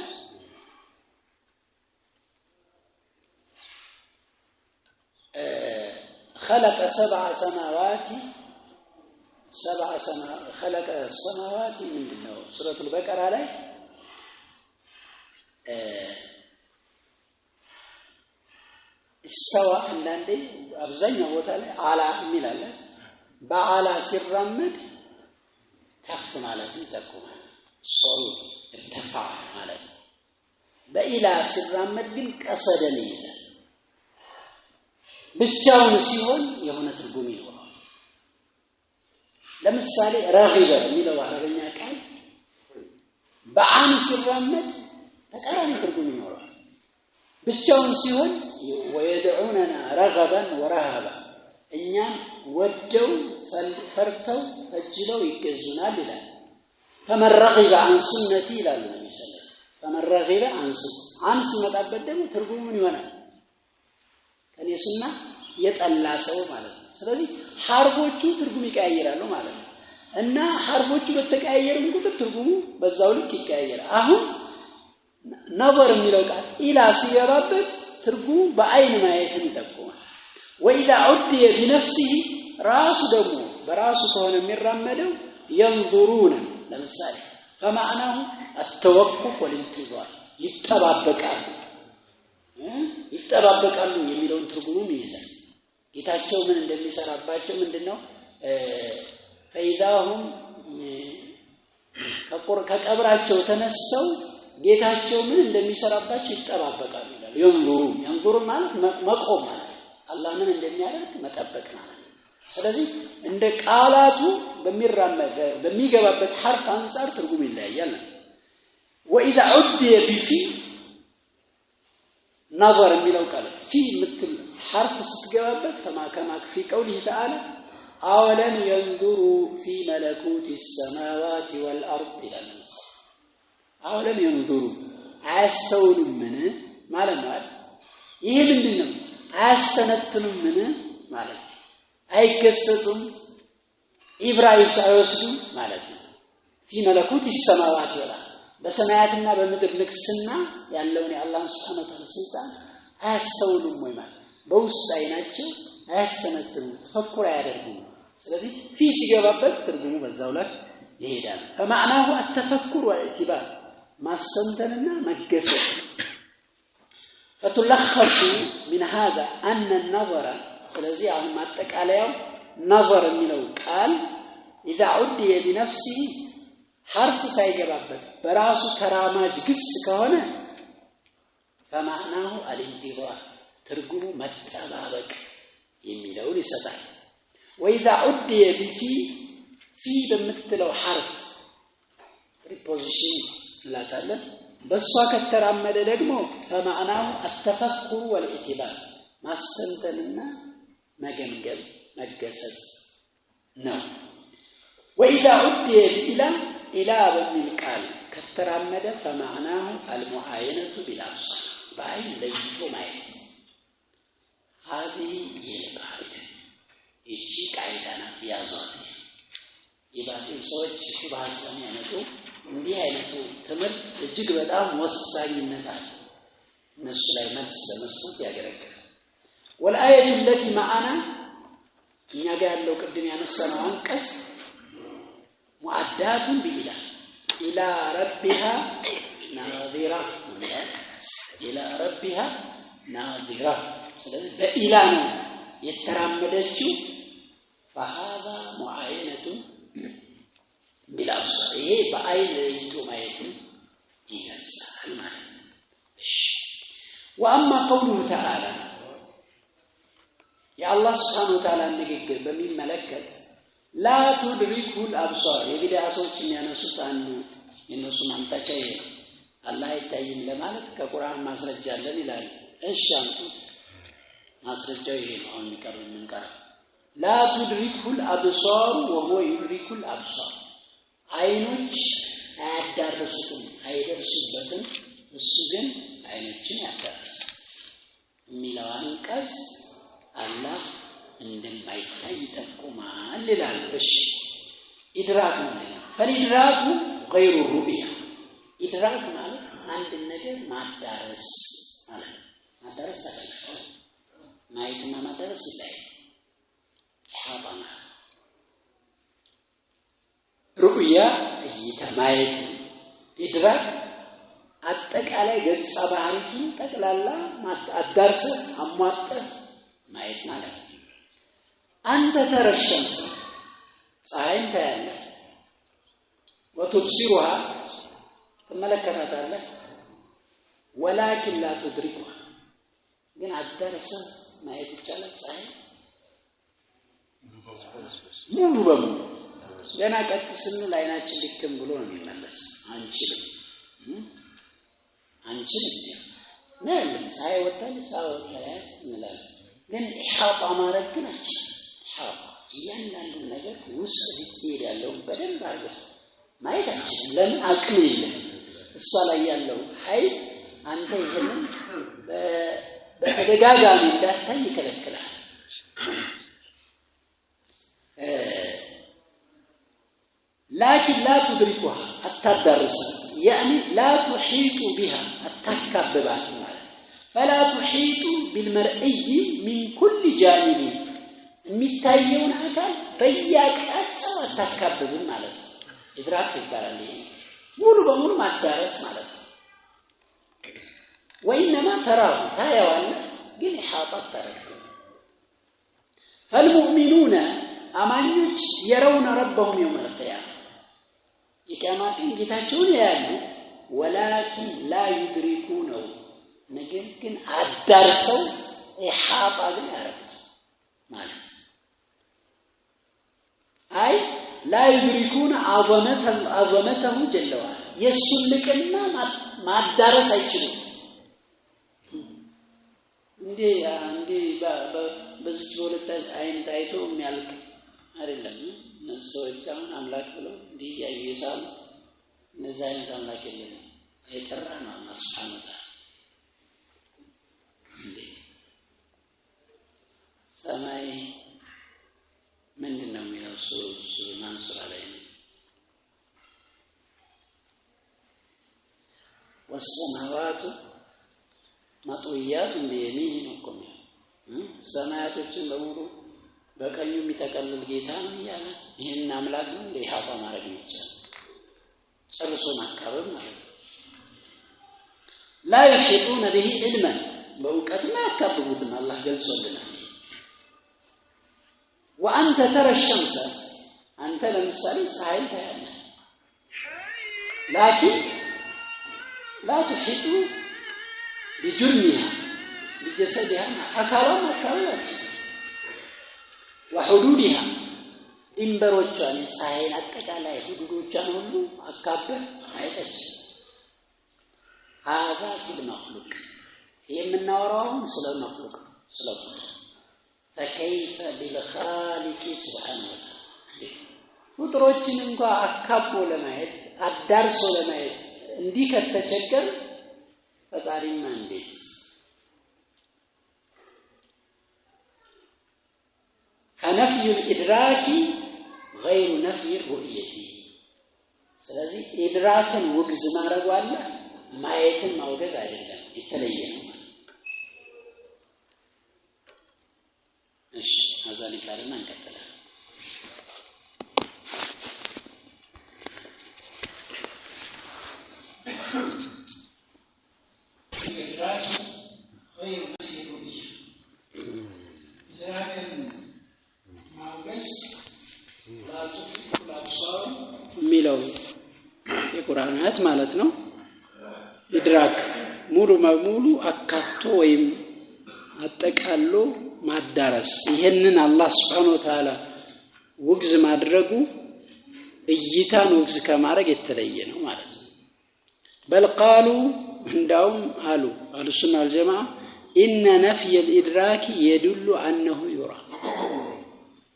خلق سبع سماوات خلق السماوات ምንድነው ሱረቱ البقرة ላይ استوى አንዳንዴ አብዛኛው ቦታ ላይ አላ የሚላል በአላ ሲራመድ ከፍ ማለት ይጠቁማል ሶል ارتفع ማለት በኢላ ሲራመድ ግን ቀሰደን ይላል ብቻውን ሲሆን የሆነ ትርጉም ይኖራል ለምሳሌ ረግበ የሚለው አረበኛ ቃል በአን ሲራመድ ተቃራኒ ትርጉም ይኖራል ብቻውን ሲሆን ወይደዑነና ረገበን ወረሃባ እኛን ወደው ፈርተው እጅለው ይገዙናል ይላል ተመረገበ عن سنتي ይላል ነብዩ ሰለላሁ ተመረገበ عن ሲመጣበት ደግሞ ትርጉሙ ምን ይሆናል ከኔ ሱና የጠላ ሰው ማለት ነው ስለዚህ ሐርፎቹ ትርጉም ይቀያየራሉ ማለት ነው እና ሐርፎቹ በተቀያየሩ ቁጥር ትርጉሙ በዛው ልክ ይቀያየራል አሁን ነበር የሚለው ቃል ኢላ ሲገባበት ትርጉሙ በአይን ማየትን ይጠቁማል وإذا عدي بنفسه ራሱ ደግሞ በራሱ ከሆነ የሚራመደው ينظرون ለምሳሌ فمعناه التوقف والانتظار ይጠባበቃሉ የሚለውን ትርጉሙን ይይዛል ጌታቸው ምን እንደሚሰራባቸው ምንድነው ፈይዳሁም ከቀብራቸው ተነስተው ጌታቸው ምን እንደሚሰራባቸው ይጠባበቃሉ ይላል ينظሩ ማለት መቆም ማለት አላህ ምን እንደሚያደርግ መጠበቅ ማለት ስለዚህ እንደ ቃላቱ በሚገባበት ሐርፍ አንፃር ትርጉም ይለያያል وإذا عدي بفي نظر የሚለው ቃል في مثل حرف ስትገባበት كما في قوله تعالى أولم ينظروا في ملكوت السماوات والأرض إلى الناس أولم ينظروا አያስተውሉም ምን ማለት ነው ይሄ ምንድነው አያስተነትኑም ምን ማለት ነው አይገሰጹም ኢብራሂም ሳይወስዱ ማለት ነው في ملكوت السماوات والأرض በሰማያትና በምድር ንግስና ያለውን የአላህ Subhanahu Wa Ta'ala ስልጣን አያስተውሉም ወይ ማለት በውስጥ አይናቸው አያስተነትኑም ተፈኩር አያደርጉም ስለዚህ في ሲገባበት ትርጉሙ በዛው ላይ ይሄዳል فمعناه التفكر والاعتبار ማስተንተንና መገሰጽ فتلخص من هذا أن النظر ስለዚህ አሁን ማጠቃለያው نظر የሚለው ቃል إذا عدي بنفسه حرف ሳይገባበት በራሱ ተራማጅ ግስ ከሆነ فمعناه الانتظار ትርጉሙ መጠባበቅ የሚለውን ይሰጣል وإذا عدي بفي في በምትለው حرف preposition ላታለ በሷ ከተራመደ ደግሞ فمعناه التفكر والاعتبار ማስተንተንና መገምገም መገሰጽ ነው وإذا عدي إلى በሚል ቃል ከተራመደ فمعناه المعاينة بالأبصار بعين ለይቶ ማየት هذه القاعدة እቺ ቃይዳ ናት ያዟት የባህል ሰዎች ሹባህ ስለሚያነሱ እንዲህ አይነቱ ትምህርት እጅግ በጣም ወሳኝነት አለው እነሱ ላይ መልስ ለመስጠት ያገለግላል والآية التي معنا እኛ ጋር ያለው ቅድም ያነሳነው አንቀጽ ሙአዳቱ بإلى إلى ربها ناظرة إلى ربها ناظرة ስለዚህ በኢላ ነው የተራመደችው فهذا معاينة بالأبصار ይሄ በአይን ለይቶ ማየት ይገልጻል ማለት ነው እሺ وأما قوله تعالى يا الله سبحانه وتعالى ንግግር በሚመለከት لا تدرك الأبصار የቢድዓ ሰዎች የሚያነሱት አንዱ የነሱ ማምጣጫ ይሄ አላህ አይታይም ለማለት ከቁርአን ማስረጃ አለን ይላል እሺ አንቱት ማስረጃው ይሄ ነው አሁን ይቀርብን لا تدرك الأبصار وهو يدرك الأبصار አይኖች አያዳርሱትም አይደርሱበትም እሱ ግን አይኖችን ያዳርሳል የሚለው አንቀጽ አላህ እንደማይታይ ይጠቁማል ይላል እሺ ኢድራክ ምንድነው ፈኢድራኩ غير الرؤية ኢድራክ ማለት አንድ ነገር ማዳረስ ማለት ማዳረስ አይደለም ማየትና ማዳረስ ይለያል حاضنا رؤيا يتمايت إدراك አጠቃላይ ገጽ ባህሪቱን ጠቅላላ አዳርሰ አሟጠ ማየት ማለት ነው አንተ ተረሸምስ ፀሐይን ታያለህ وتبصرها ትመለከታታለህ ولكن لا تدركها ግን አዳርሰ ማየት ይቻላል ፀሐይ ሙሉ በሙሉ ገና ቀጥ ስንል አይናችን ልክም ብሎ ነው የሚመለስ አንችልም ማለት ሳይወጣል ሳይወጣል እንላለን ግን ኢሓጣ ማድረግ ግን አንችልም ኢሓጣ እያንዳንዱ ነገር ውስጥ ሊሄድ ያለው በደንብ አድርገህ ማየት አንችልም ለምን አቅም የለም እሷ ላይ ያለው ኃይል አንተ ይሄንን በተደጋጋሚ እንዳታይ ይከለክላል لكن لا تدركها التدرس يعني لا تحيط بها التكببات فلا تحيط بالمرئي من كل جانب የሚታየውን አካል በየአቅጣጫው አታካብብም ማለት ነው ኢድራክ ይባላል ሙሉ በሙሉ ማዳረስ ማለት ነው وإنما تراه ታያዋለህ ግን ኢሓጣ ታደርጋለህ فالمؤمنون አማኞች يرون ربهم يوم القيامة የቂያማትን ጌታቸውን ያያሉ ولكن لا يدركونه ነገር ግን አዳርሰው ኢሓጣ ግን ያደርጉት ማለት አይ لا يدركون عظمته جل وعلا የሱልቅና ማዳረስ አይችሉም እንዴ በዚህ ወለታ አይን ታይቶ የሚያልቅ አይደለም ሰዎች አሁን አምላክ ብለው እንዲህ ያዩሳል እነዛ አይነት አምላክ የለም አይጠራ ነው አላህ Subhanahu Wa Ta'ala ሰማይ ምንድነው የሚለው ማንሱራ ላይ ነው والسماوات مطويات بيمينه نقوم ሰማያቶችን በሙሉ በቀኙ የሚተከልል ጌታ ነው ያለ ይሄን አምላክ ነው ለኢሓጣ ማድረግ ይችላል ጨርሶ ማካበብ ማለት ነው لا يحيطون به علما በእውቀት ማያካብቡትም አላህ ገልጾልናል وأنت ترى الشمس أنت لمثال ፀሐይ ታያለህ لكن لا تحيط بجرمها بجسدها أكرم وحدودها إنبروجان ፀሐይን አጠቃላይ ሁዱዶቿን ሁሉ አካበህ አይተች هذا في المخلوق የምናወራው ስለ መخلوق ስለ فكيف بالخالق سبحانه وتعالى ፍጥሮችን እንኳን አካቦ ለማየት አዳርሶ ለማየት እንዲህ ከተቸገር ፈጣሪማ እንዴት فنفي الإدراك غير نفي الرؤية ስለዚህ ኢድራክን ውግዝ ማድረግ አለ ማየትን ማውገዝ አይደለም የተለየ ነው እሺ አዛን ይካርና እንቀጥላለን ኢድራክ غير نفي الرؤية إدراك الأبصار ሚለው የቁርአን አያት ማለት ነው ኢድራክ ሙሉ በሙሉ አካቶ ወይም አጠቃሎ ማዳረስ ይሄንን አላህ Subhanahu Wa Ta'ala ውግዝ ማድረጉ እይታን ውግዝ ከማድረግ የተለየ ነው ማለት ነው በልቃሉ እንዳውም አሉ አልሱና ወልጀማዓ إن نفي الإدراك يدل أنه يرى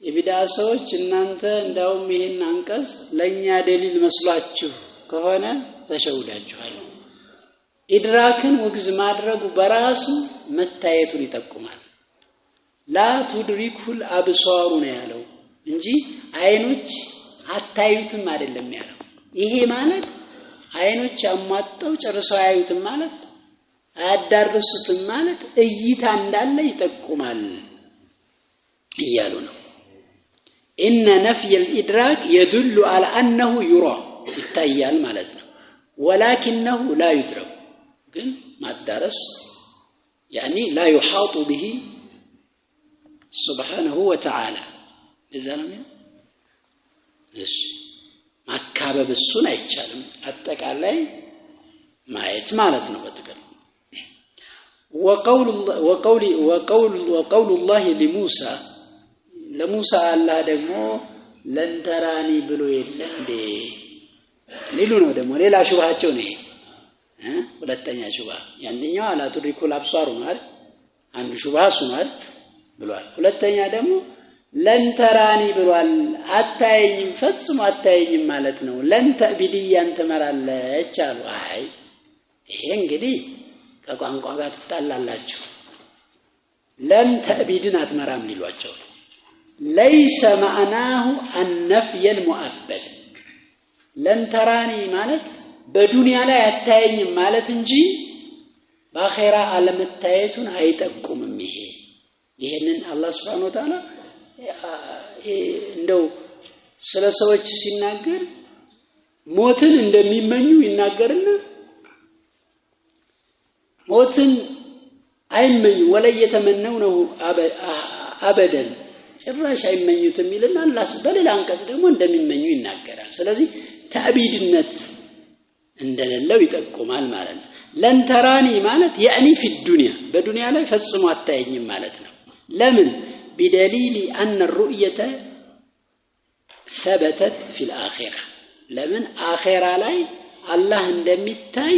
የቢድዓ ሰዎች እናንተ እንዳውም ይሄን አንቀጽ ለኛ ደሊል መስሏችሁ ከሆነ ተሸውዳችኋል ኢድራክን ወግዝ ማድረጉ በራሱ መታየቱን ይጠቁማል ላ ትድሪኩል አብሳሩ ነው ያለው እንጂ አይኖች አታዩትም አይደለም ያለው ይሄ ማለት አይኖች አሟጣው ጨርሰው አያዩትም ማለት አያዳርሱትም ማለት እይታ እንዳለ ይጠቁማል ይያሉ ነው إن نفي الإدراك يدل على أنه يرى يتأيّل مالتنا ولكنه لا يدرك ግን ማዳረስ يعني لا يحاط به سبحانه وتعالى لذا ነው እሺ ማካበብ እሱን አይቻልም አጠቃላይ ማየት ማለት ነው በትክክል وقول الله لموسى ለሙሳ አላህ ደግሞ ለንተራኒ ብሎ የለንዴ ሊሉ ነው ደግሞ ሌላ ሹባቸው ነው ሁለተኛ ሹባ ያንኛው አላ ትድሪኩል አብሳሩ ማለት አንዱ ሹባ ሱናል ብሏል ሁለተኛ ደግሞ ለንተራኒ ብሏል አታየኝም ፈጽሞ አታየኝም ማለት ነው ለንተቢዲያን ተመራለች አሉ አይ ይሄ እንግዲህ ከቋንቋ ጋር ተጣላላችሁ ለንተቢድን አትመራም ሊሏቸው ليس معناه النفي المؤبد لن تراني ማለት በዱንያ ላይ አታየኝም ማለት እንጂ በአኺራ አለመታየቱን አይጠቁምም ይሄንን አላህ Subhanahu Wa Ta'ala እንደው ስለ ሰዎች ሲናገር ሞትን እንደሚመኙ ይናገርና ሞትን አይመኙ ወለየተመነው ነው አበደን ጭራሽ አይመኙትም ይልና አላህ በሌላ አንቀጽ ደግሞ እንደሚመኙ ይናገራል ስለዚህ ተዕቢድነት እንደሌለው ይጠቁማል ማለት ነው ለንተራኒ ማለት يعني في الدنيا በዱንያ ላይ ፈጽሞ አታየኝም ማለት ነው ለምን بدليل أن الرؤية ثبتت في الآخرة ለምን አኺራ ላይ አላህ እንደሚታይ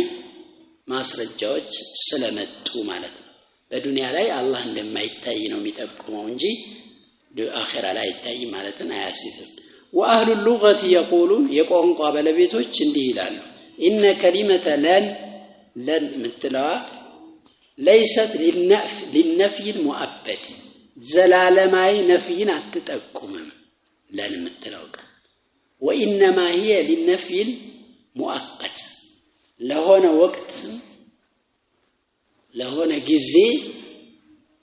ማስረጃዎች ስለመጡ ማለት ነው በዱንያ ላይ አላህ እንደማይታይ ነው የሚጠቁመው እንጂ በአኺራ ላይ ይታይ ማለትን አያስይዝም واهل اللغه يقولون የቋንቋ ባለቤቶች እንዲህ ይላሉ ان كلمه لن ምትለዋ ليست للنفي المؤبد ዘላለማዊ ነፍይን አትጠቁምም ለን ምትለው وانما هي للنفي المؤقت ለሆነ ወቅት ለሆነ ጊዜ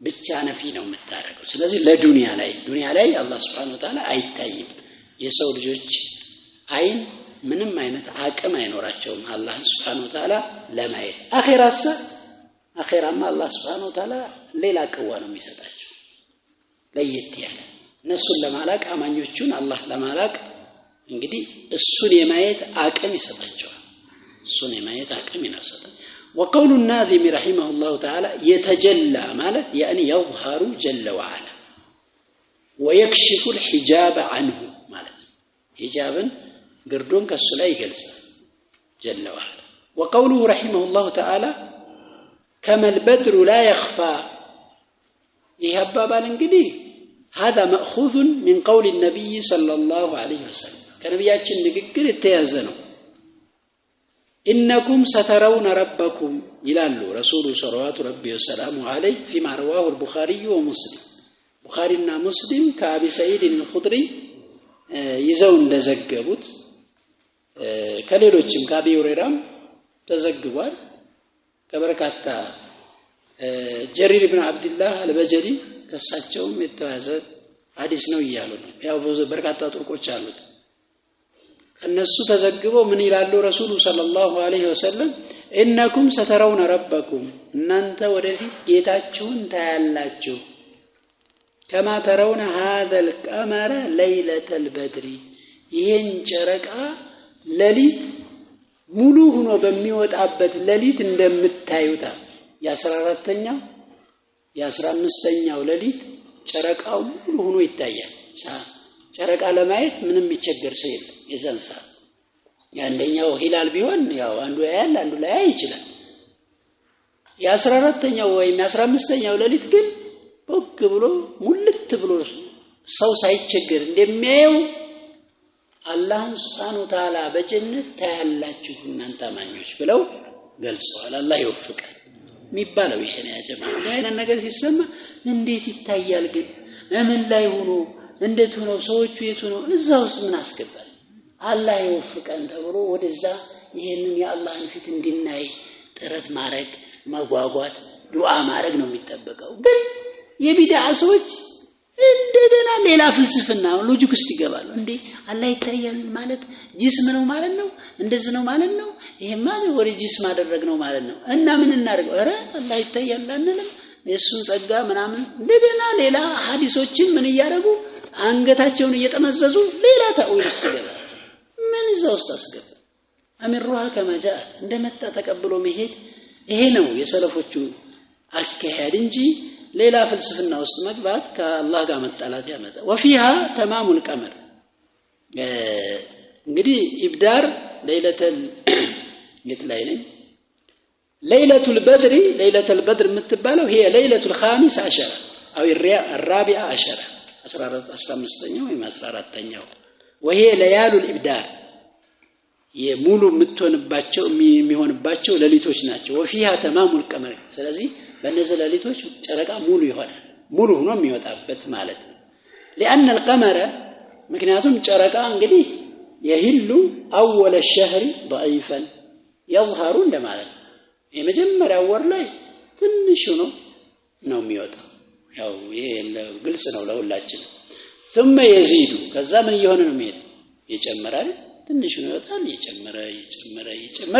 ብቻ ነፊ ነው የምታረገው ስለዚህ ለዱንያ ላይ አላህ Subhanahu Wa Ta'ala አይታይም የሰው ልጆች አይን ምንም አይነት አቅም አይኖራቸውም አላህ Subhanahu Wa Ta'ala ለማየት አኺራማ አላህ Subhanahu Wa Ta'ala ሌላ ቅዋ ነው የሚሰጣቸው ለየት ያለ እነሱን ለማላቅ አማኞቹን አላህ ለማላቅ እንግዲህ እሱን የማየት አቅም ይሰጣቸዋል እሱን የማየት አቅም ይነሳል وقول الناظم رحمه الله تعالى يتجلى مالت يعني يظهر جل وعلا ويكشف الحجاب عنه مالت حجابا قردون كالسلاي جلس جل وعلا وقوله رحمه الله تعالى كما البدر لا يخفى يهبب الانجلي هذا مأخوذ من قول النبي صلى الله عليه وسلم كان بياتشن نقر التيازنو إنكم سترون ربكم يلالو رسول صلوات ربي وسلامه عليه فيما رواه البخاري ومسلم بخارينا مسلم كأبي سعيد الخدري يزون لزقبوت كليلوچم كأبي هريرة تزقبوال كبركاتا جرير بن عبد الله البجلي كساچوم يتوازت حديث ነው ይያሉ ነው ያው በርካታ ጥርቆች አሉት እነሱ ተዘግበው ምን ይላሉ ረሱሉ ሰለላሁ ዐለይሂ ወሰለም ኢነኩም ሰተረውነ ረበኩም እናንተ ወደፊት ጌታችሁን ታያላችሁ ከማ ተረውነ هذا القمر ليلة البدر ይሄን ጨረቃ ለሊት ሙሉ ሆኖ በሚወጣበት ለሊት እንደምታዩታ የ14ኛው የ15ኛው ለሊት ጨረቃው ሙሉ ሆኖ ይታያል ጨረቃ ለማየት ምንም ይቸገር ሰው የለም የዛን ሰዓት ያንደኛው ሂላል ቢሆን ያው አንዱ ያያል አንዱ ላይ ይችላል የ14ኛው ወይም የ15ኛው ለሊት ግን ወቅ ብሎ ሙልት ብሎ ሰው ሳይቸገር እንደሚያየው አላህ Subhanahu Wa Ta'ala በጀነት ታያላችሁ እናንተ አማኞች ብለው ገልጸዋል አላህ ይወፍቀን የሚባለው ይሄ ነው ያጀማ አይነት ነገር ሲሰማ እንዴት ይታያል ግን ምን ላይ ሆኖ እንዴት ሆኖ ሰዎቹ የቱ ነው እዛው ውስጥ ምን አስገባል አላህ ይወፍቀን ተብሎ ወደዛ ይሄንን የአላህን ፊት እንድናይ ጥረት ማድረግ ማጓጓት ዱዓ ማድረግ ነው የሚጠበቀው ግን የቢድዓ ሰዎች እንደገና ሌላ ፍልስፍና ሎጂክ ውስጥ ይገባሉ እንዴ አላህ ይታያል ማለት ጂስም ነው ማለት ነው እንደዚህ ነው ማለት ነው ይሄማ ወደ ጂስም አደረግ ነው ማለት ነው እና ምን እናደርገው ኧረ አላህ ይታያል አንልም የሱን ጸጋ ምናምን እንደገና ሌላ ሐዲሶችን ምን ያያረጉ አንገታቸውን እየተመዘዙ ሌላ ታውል ውስጥ ይገባሉ ምን እዛው ውስጥ አስገባ አምሩሃ ከመጃ እንደመጣ ተቀብሎ መሄድ ይሄ ነው የሰለፎቹ አካሄድ እንጂ ሌላ ፍልስፍና ውስጥ መግባት ከአላህ ጋር መጣላት ያመጣ وفيها تمام القمر እንግዲህ ኢብዳር ለይለተል የትላይ ነው ለይለቱል በድር ለይለቱል በድር የምትባለው ይሄ ለይለቱል ኻሚስ 10 او الرابعه 10 15ኛው ወይም 14ኛው وهي ليال الابدار የሙሉ የምትሆንባቸው የሚሆንባቸው ለሊቶች ናቸው وفيها تمام القمر ስለዚህ በእነዚህ ለሊቶች ጨረቃ ሙሉ ይሆናል ሙሉ ሆኖ የሚወጣበት ማለት ነው لان القمر ምክንያቱም ጨረቃ እንግዲህ የህሉ اول الشهر ضعيفا يظهر እንደማለት የመጀመሪያው ወር ላይ ትንሽ ነው የሚወጣው ያው ይሄ ግልጽ ነው ለሁላችን ثم يزيد ከዛ ምን ይሆነ ነው የሚሄድ ይጨምራል ትንሽ ነው ይወጣል ይጨምራ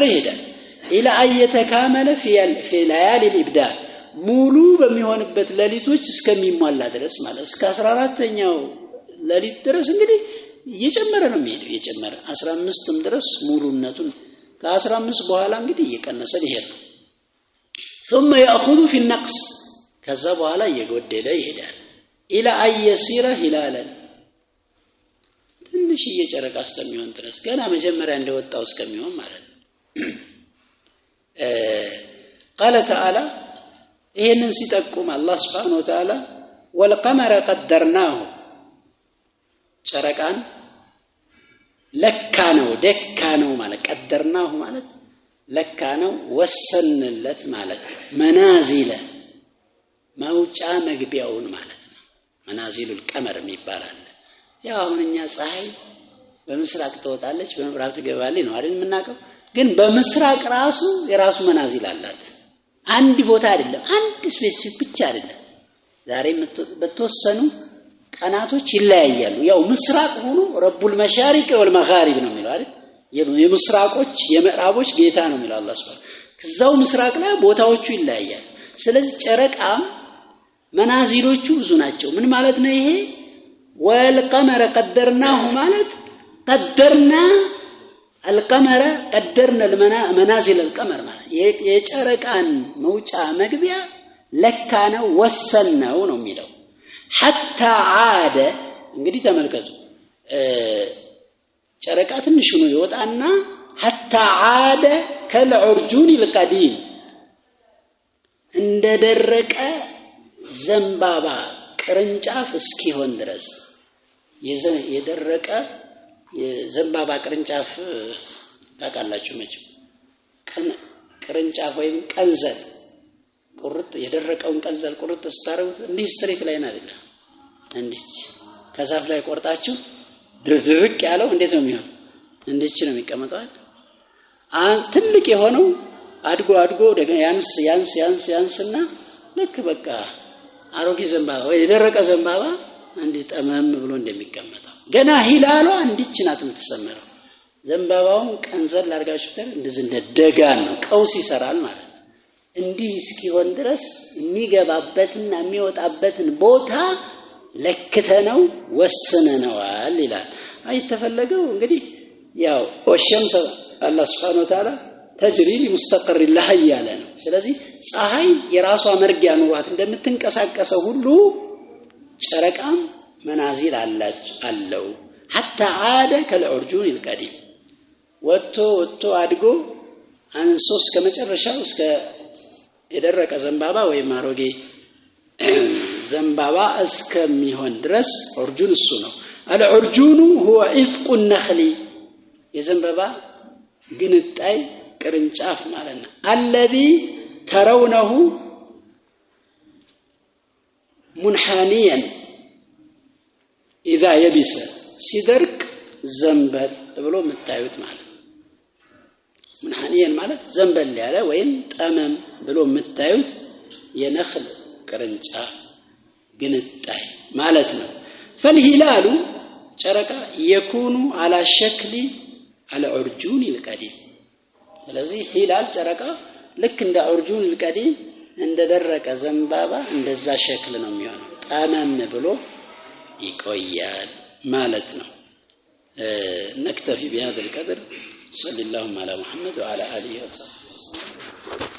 ይሄዳል الى ان يتكامل في ليالي الابداع ሙሉ በሚሆንበት ለሊቶች እስከሚሟላ ድረስ ማለት እስከ 14ኛው ለሊት ድረስ እንግዲህ እየጨመረ ነው የሚሄደው እየጨመረ 15ም ድረስ ሙሉነቱን ከ15 በኋላ እንግዲህ እየቀነሰ ይሄድ ነው ثم ياخذ في النقص ከዛ በኋላ እየጎደለ ይሄዳል الى ان يصير هلالا ትንሽ እየጨረቃ እስከሚሆን ድረስ ገና መጀመሪያ እንደወጣው እስከሚሆን ማለት ነው قال تعالى ይሄንን ሲጠቁም አላህ Subhanahu Wa Ta'ala والقمر قدرناه ጨረቃን ለካነው ደካነው ማለት ቀደርናሁ ማለት ለካነው ወሰንለት ማለት መናዚለ መውጫ መግቢያውን ማለት ነው መናዚሉል ቀመር የሚባላል ያው አሁንኛ ፀሐይ በምስራቅ ትወጣለች በምዕራብ ትገባለች ነው አይደል የምናውቀው ግን በምስራቅ ራሱ የራሱ መናዚል አላት አንድ ቦታ አይደለም አንድ ስፔሲፊክ ብቻ አይደለም ዛሬ በተወሰኑ ቀናቶች ይለያያሉ ያው ምስራቅ ሆኖ ረቡል መሻሪቅ ወልመጋሪብ ነው የሚለው አይደል የምስራቆች የምዕራቦች ጌታ ነው የሚለው አላህ Subhanahu ከዛው ምስራቅ ላይ ቦታዎቹ ይለያያሉ ስለዚህ ጨረቃም መናዚሎቹ ብዙ ናቸው ምን ማለት ነው ይሄ والقمر قدرناه ማለት قدرنا القمر قدرنا المنازل القمر ማለት የጨረቃን መውጫ መግቢያ ለካነው ወሰነው ነው የሚለው حتى عاد እንግዲህ ተመልከቱ ጨረቃ ትንሽ ነው ይወጣና حتى عاد كالعرجون القديم እንደደረቀ ዘንባባ ቅርንጫፍ እስኪሆን ድረስ የደረቀ የዘንባባ ቅርንጫፍ ታውቃላችሁ መቼም ቅርንጫፍ ወይም ቀንዘል ቁርጥ የደረቀውን ቀንዘል ቁርጥ ስታረጉት እንዲህ ስትሬት ላይ አይደለም እንዲህ ከዛፍ ላይ ቆርጣችሁ ድርድርቅ ያለው እንዴት ነው የሚሆነው እንዲህ ነው የሚቀመጠው ትልቅ የሆነው አድጎ ደግሞ ያንስና ልክ በቃ አሮጌ ዘንባባ ወይ የደረቀ ዘንባባ እንዲህ ጠመም ብሎ እንደሚቀመጠው ገና ሂላሏ እንዲች ናት የምትሰመረው ዘንባባውን ቀንዘል ላርጋችሁ እንደዚህ እንደደጋን ነው ቀውስ ይሰራል ማለት እንዲህ እስኪሆን ድረስ የሚገባበትና የሚወጣበትን ቦታ ለክተነው ወስነነዋል ይላል አይተፈለገው እንግዲህ ያው ወሸምሰ አላህ Subhanahu Wa Ta'ala ተጅሪ ለሙስተቀር ለህ ያለ ነው ስለዚህ ፀሐይ የራሷ መርጊያ ኑሯት እንደምትንቀሳቀሰው ሁሉ ጨረቃም መናዚል አለው حتى عاد كالعرجون القديم ወጥቶ አድጎ አንሶ እስከ መጨረሻው እስከ የደረቀ ዘንባባ ወይ ማሮጌ ዘንባባ እስከሚሆን ድረስ ዑርጁን እሱ ነው العرجون هو عفق النخل የዘንባባ ግንጣይ ቅርንጫፍ ማለት ነው الذي ترونه منحنيا اذا يبس ሲደርቅ ዘንበል ብሎ መታየት ማለት منحنيا ማለት ዘንበል ያለ ወይም ጠመም ብሎ መታየት የነخل ቅርንጫፍ ግንጣይ ማለት ነው فالهلال ጨረቃ يكون على شكل العرجون القديم ስለዚህ ሂላል ጨረቃ ልክ እንደ ዑርጁን القديم እንደደረቀ ዘንባባ እንደዛ ሸክል ነው የሚሆነው ጠመም ብሎ ይቆያል ማለት ነው نكتفي بهذا القدر صلى الله على محمد وعلى اله وصحبه